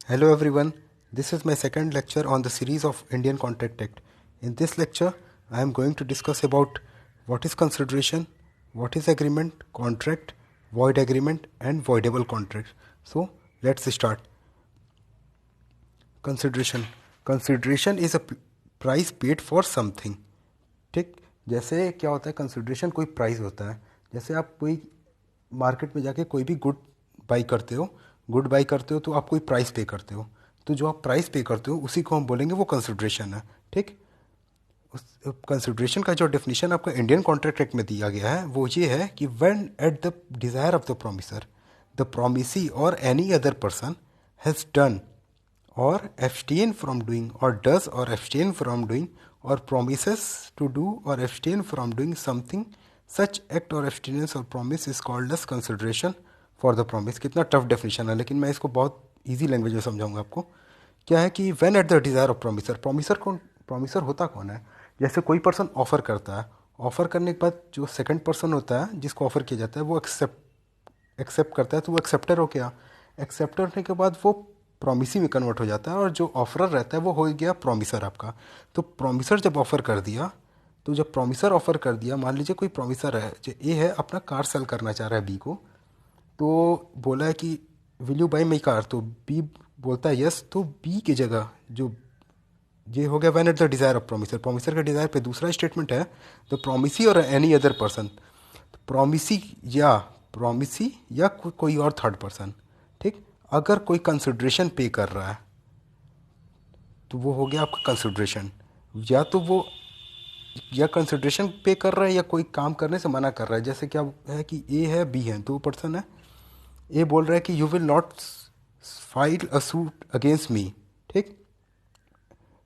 Hello everyone, this is my second lecture on the series of Indian Contract Act. In this lecture, I am going to discuss about what is consideration, what is agreement, contract, void agreement and voidable contract. So, let's start. Consideration is a price paid for something. ठीक, जैसे क्या होता है consideration कोई price होता है. जैसे आप कोई मार्केट में जाके कोई भी गुड बाई करते हो तो आप कोई प्राइस पे करते हो. तो जो आप प्राइस पे करते हो उसी को हम बोलेंगे वो कंसिडरेशन है. ठीक, उस कंसिडरेशन का जो डेफिनेशन आपका इंडियन कॉन्ट्रैक्ट एक्ट में दिया गया है वो ये है कि when at the desire of the promisor the promisee और any other person has done or abstain from doing or does or abstain from doing or promises to do or abstain from doing something, such act or abstinence or promise is called as consideration for the promise. कितना tough definition है लेकिन मैं इसको बहुत easy language में समझाऊंगा आपको. क्या है कि when at the desire of promisor होता कौन है. जैसे कोई पर्सन ऑफर करता है, ऑफर करने के बाद जो सेकंड पर्सन होता है जिसको ऑफर किया जाता है वो एक्सेप्ट करता है तो वो एक्सेप्टर हो गया. एक्सेप्टर होने के बाद वो प्रॉमिसी में कन्वर्ट हो जाता है और जो ऑफरर रहता है वो हो गया प्रॉमिसर आपका. तो प्रॉमिसर जब ऑफर कर दिया, तो जब प्रॉमिसर ऑफर कर दिया, मान लीजिए कोई प्रॉमिसर है जो ए है अपना कार सेल करना चाह रहा है बी को, तो बोला है कि will you by my car, तो बी बोलता है यस. तो बी की जगह जो ये हो गया when at the desire of promiser. Promiser के डिज़ायर पे दूसरा स्टेटमेंट है द प्रॉमिसी और एनी अदर पर्सन. प्रॉमिसी या कोई और थर्ड पर्सन. ठीक, अगर कोई कंसिडरेशन पे कर रहा है तो वो हो गया आपका कंसिडरेशन. या तो वो या कंसिडरेशन पे कर रहा है या कोई काम करने से मना कर रहा है. जैसे क्या है कि ए है बी है, दो पर्सन है. ए बोल रहा है कि you will not file a suit against me. ठीक,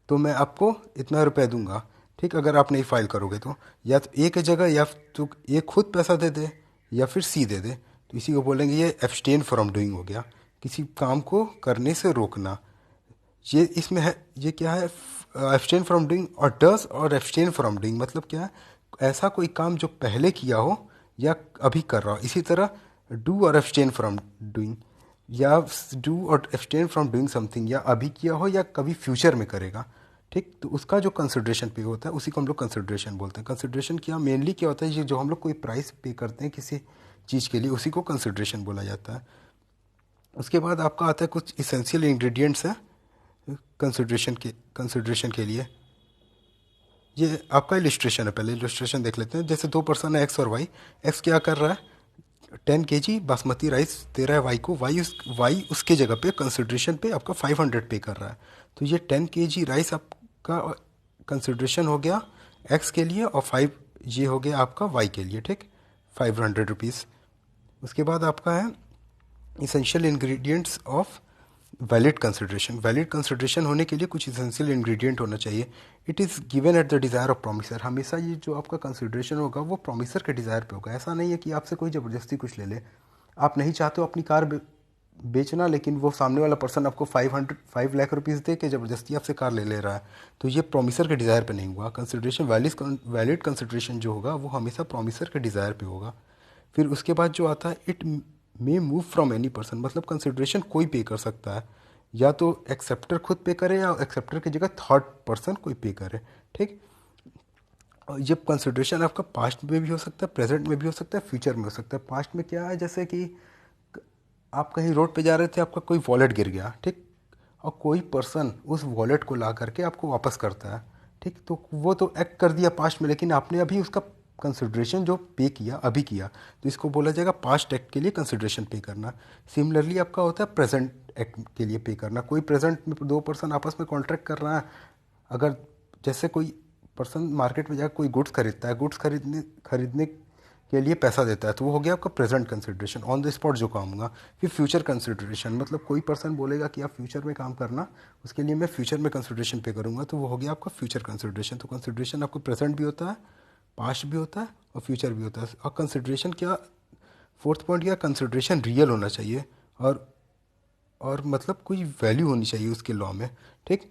तो मैं आपको इतना रुपया दूंगा. ठीक, अगर आप नहीं फाइल करोगे तो या तो ए की जगह या तो ए खुद पैसा दे दे या फिर सी दे दे. तो इसी को बोलेंगे ये एब्सटेन फ्रॉम डूइंग हो गया, किसी काम को करने से रोकना. ये इसमें है, ये क्या है एब्सटेन फ्रॉम डूइंग और डज और एब्सटेन फ्रॉम डूइंग मतलब क्या है, ऐसा कोई काम जो पहले किया हो या अभी कर रहा हो. इसी तरह डू और एब्सटेन फ्रॉम डूइंग या डू और एब्सटेन फ्रॉम डूइंग समथिंग या अभी किया हो या कभी फ्यूचर में करेगा. ठीक, तो उसका जो कंसिडरेशन पे होता है उसी को हम लोग कंसिडरेशन बोलते हैं. कंसिडरेशन क्या मेनली क्या होता है, ये जो हम लोग कोई प्राइस पे करते हैं किसी चीज़ के लिए उसी को कंसिडरेशन बोला जाता है. उसके बाद आपका आता है कुछ इसेंशियल इंग्रेडिएंट्स है कंसिडरेशन के लिए. ये आपका इलिस्ट्रेशन है, पहले इलिस्ट्रेशन देख लेते हैं. जैसे दो पर्सन है एक्स और वाई. एक्स क्या कर रहा है, 10 kg बासमती राइस दे रहा है वाई को. वाई उसके जगह पे कंसिडरेशन पे आपका 500 पे कर रहा है. तो ये 10 kg राइस आपका कंसिडरेशन हो गया एक्स के लिए और 5 ये हो गया आपका वाई के लिए. ठीक, 500 रुपीज़. उसके बाद आपका है essential ingredients of valid consideration. Valid consideration होने के लिए कुछ इसेंशियल इंग्रेडिएंट होना चाहिए. It is given at the desire of promisor. हमेशा ये जो आपका कंसिडरेशन होगा वो प्रोमिसर के डिज़ायर पे होगा. ऐसा नहीं है कि आपसे कोई ज़बरदस्ती कुछ ले ले. आप नहीं चाहते हो अपनी कार बेचना, लेकिन वो सामने वाला पर्सन आपको 5 लाख रुपीज़ दे के ज़बरदस्ती आपसे कार ले रहा है, तो ये प्रोमिसर के डिज़ायर पे नहीं हुआ. कंसिडरेशन वैलिड कंसिडरेशन जो होगा वो हमेशा प्रोमिसर के डिज़ायर पे होगा. फिर उसके बाद जो आता है it may move from any person, मतलब कंसिडरेशन कोई पे कर सकता है, या तो एक्सेप्टर खुद पे करे या एक्सेप्टर की जगह थर्ड पर्सन कोई पे करे. ठीक, और ये कंसिडरेशन आपका पास्ट में भी हो सकता है, प्रेजेंट में भी हो सकता है, फ्यूचर में हो सकता है. पास्ट में क्या है, जैसे कि आप कहीं रोड पे जा रहे थे, आपका कोई वॉलेट गिर गया. ठीक, और कोई पर्सन उस वॉलेट को ला करके आपको वापस करता है. ठीक, तो वो तो एक्ट कर दिया पास्ट में, लेकिन आपने अभी उसका कंसिडरेशन जो पे किया अभी किया, तो इसको बोला जाएगा पास्ट एक्ट के लिए कंसिडरेशन पे करना. सिमिलरली आपका होता है प्रेजेंट एक्ट के लिए पे करना. कोई प्रेजेंट में दो पर्सन आपस में कॉन्ट्रैक्ट कर रहा है, अगर जैसे कोई पर्सन मार्केट में जाकर कोई गुड्स खरीदता है, गुड्स खरीदने के लिए पैसा देता है, तो वो हो गया आपका present consideration, on the spot जो काम होगा. फिर फ्यूचर कंसिडरेशन, मतलब कोई पर्सन बोलेगा कि आप फ्यूचर में काम करना, उसके लिए मैं फ्यूचर में कंसिडरेशन पे करूँगा, तो वो हो गया आपका फ्यूचर कंसिडरेशन. तो कंसिडरेशन आपको प्रेजेंट भी होता है, पास्ट भी होता है और फ्यूचर भी होता है. और कंसिडरेशन क्या, फोर्थ पॉइंट क्या, कंसिडरेशन रियल होना चाहिए और मतलब कोई वैल्यू होनी चाहिए उसके लॉ में. ठीक,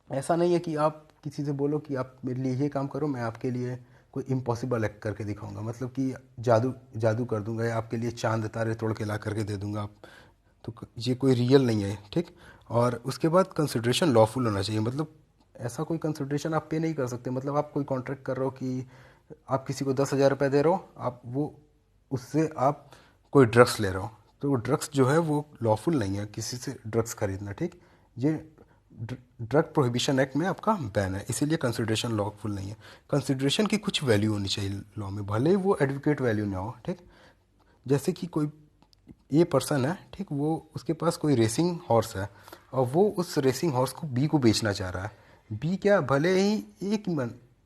ऐसा नहीं है कि आप किसी से बोलो कि आप मेरे लिए ये काम करो, मैं आपके लिए कोई इम्पॉसिबल एक्ट करके दिखाऊंगा, मतलब कि जादू जादू कर दूंगा या आपके लिए चांद तारे तोड़ के ला करके दे दूंगा आप, तो ये कोई रियल नहीं है. ठीक, और उसके बाद कंसिडरेशन लॉफुल होना चाहिए, मतलब ऐसा कोई कंसिडरेशन आप पे नहीं कर सकते। मतलब आप कोई कॉन्ट्रैक्ट कर रहे हो कि आप किसी को 10,000 रुपये दे रहे हो, आप वो उससे आप कोई ड्रग्स ले रहे हो, तो ड्रग्स जो है वो लॉफुल नहीं है किसी से ड्रग्स खरीदना, ठीक। ये ड्रग प्रोहिबिशन एक्ट में आपका बैन है, इसीलिए कंसिडरेशन लॉफुल नहीं है। कंसिडरेशन की कुछ वैल्यू होनी चाहिए लॉ में, भले ही वो एडवोकेट वैल्यू ना हो, ठीक। जैसे कि कोई ए पर्सन है, ठीक, वो उसके पास कोई रेसिंग हॉर्स है और वो उस रेसिंग हॉर्स को बी को बेचना चाह रहा है। बी क्या, भले ही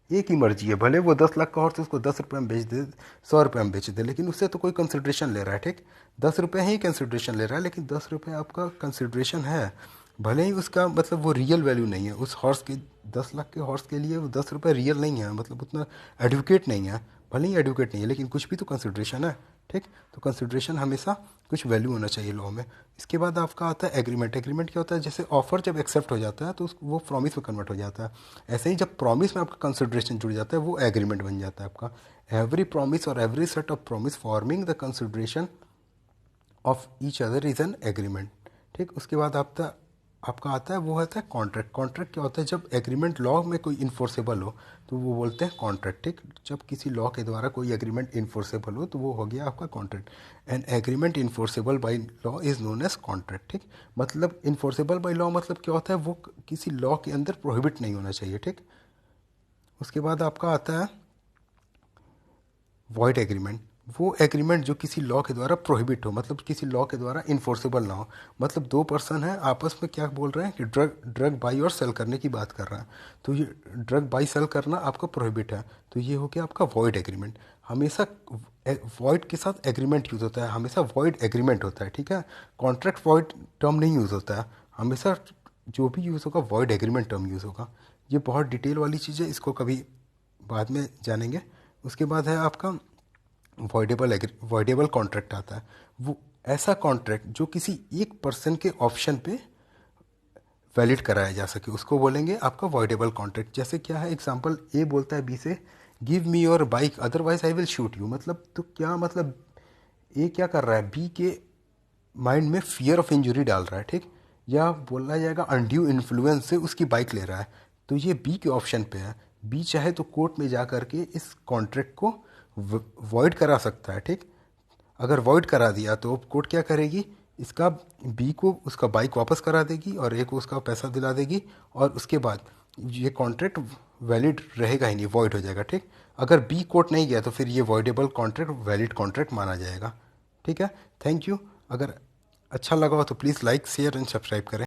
एक ही मर्जी है, भले वो 10 लाख का हॉर्स उसको 10 रुपये में बेच दे, 100 रुपये में बेच दे, लेकिन उससे तो कोई कंसिड्रेशन ले रहा है, ठीक। 10 रुपये ही कंसिड्रेशन ले रहा है, लेकिन 10 रुपये आपका कंसिड्रेशन है। भले ही उसका मतलब वो रियल वैल्यू नहीं है उस हॉर्स की, 10 लाख के हॉर्स के लिए वो 10 रुपये रियल नहीं है, मतलब उतना एडवोकेट नहीं है। भले ही एडवोकेट नहीं है, लेकिन कुछ भी तो कंसिड्रेशन है, ठीक। तो कंसिड्रेशन हमेशा कुछ वैल्यू होना चाहिए लॉ में। इसके बाद आपका आता है एग्रीमेंट। एग्रीमेंट क्या होता है, जैसे ऑफर जब एक्सेप्ट हो जाता है तो वो प्रॉमिस में कन्वर्ट हो जाता है। ऐसे ही जब प्रॉमिस में आपका कंसिड्रेशन जुड़ जाता है वो एग्रीमेंट बन जाता है आपका। एवरी प्रॉमिस और every set of promise forming the consideration of each other is an agreement, ठीक। उसके बाद आपका आता है वो होता है कॉन्ट्रैक्ट। कॉन्ट्रैक्ट क्या होता है, जब एग्रीमेंट लॉ में कोई इन्फोर्सेबल हो तो वो बोलते हैं कॉन्ट्रैक्ट, ठीक। जब किसी लॉ के द्वारा कोई एग्रीमेंट इन्फोर्सेबल हो तो वो हो गया आपका contract. An agreement enforceable by law is known as contract, ठीक। मतलब इन्फोर्सेबल बाई लॉ मतलब क्या होता है, वो किसी लॉ के अंदर प्रोहिबिट नहीं होना चाहिए, ठीक। उसके बाद आपका आता है वॉइड एग्रीमेंट। वो एग्रीमेंट जो किसी लॉ के द्वारा प्रोहिबिट हो, मतलब किसी लॉ के द्वारा इन्फोर्सेबल ना हो। मतलब दो पर्सन है आपस में क्या बोल रहे हैं कि ड्रग बाई और सेल करने की बात कर रहे हैं, तो ये ड्रग बाई सेल करना आपका प्रोहिबिट है, तो ये हो गया आपका वॉइड एग्रीमेंट। हमेशा वॉइड के साथ एग्रीमेंट यूज़ होता है, हमेशा वॉइड एग्रीमेंट होता है, ठीक है। कॉन्ट्रैक्ट वॉइड टर्म नहीं यूज़ होता है, हमेशा जो भी यूज़ होगा वॉइड एग्रीमेंट टर्म यूज़ होगा। ये बहुत डिटेल वाली चीज़ है, इसको कभी बाद में जानेंगे। उसके बाद है आपका वॉइडेबल कॉन्ट्रैक्ट आता है। वो ऐसा कॉन्ट्रैक्ट जो किसी एक पर्सन के ऑप्शन पे वैलिड कराया जा सके, उसको बोलेंगे आपका वॉइडेबल कॉन्ट्रैक्ट। जैसे क्या है, एग्जांपल ए बोलता है बी से give me your bike otherwise I will shoot you, मतलब तो क्या मतलब ए क्या कर रहा है, बी के माइंड में फियर ऑफ इंजरी डाल रहा है, ठीक। या बोला जाएगा अनड्यू इन्फ्लुएंस से उसकी बाइक ले रहा है, तो ये बी के ऑप्शन पे है। बी चाहे तो कोर्ट में जा करके इस कॉन्ट्रैक्ट को वॉइड करा सकता है, ठीक। अगर वॉइड करा दिया तो कोर्ट क्या करेगी, इसका बी को उसका बाइक वापस करा देगी और ए को उसका पैसा दिला देगी, और उसके बाद ये कॉन्ट्रैक्ट वैलिड रहेगा ही नहीं, वॉइड हो जाएगा, ठीक। अगर बी कोर्ट नहीं गया तो फिर ये वॉइडेबल कॉन्ट्रैक्ट वैलिड कॉन्ट्रैक्ट माना जाएगा, ठीक है। Thank you. अगर अच्छा लगा हो तो please like share and subscribe करें।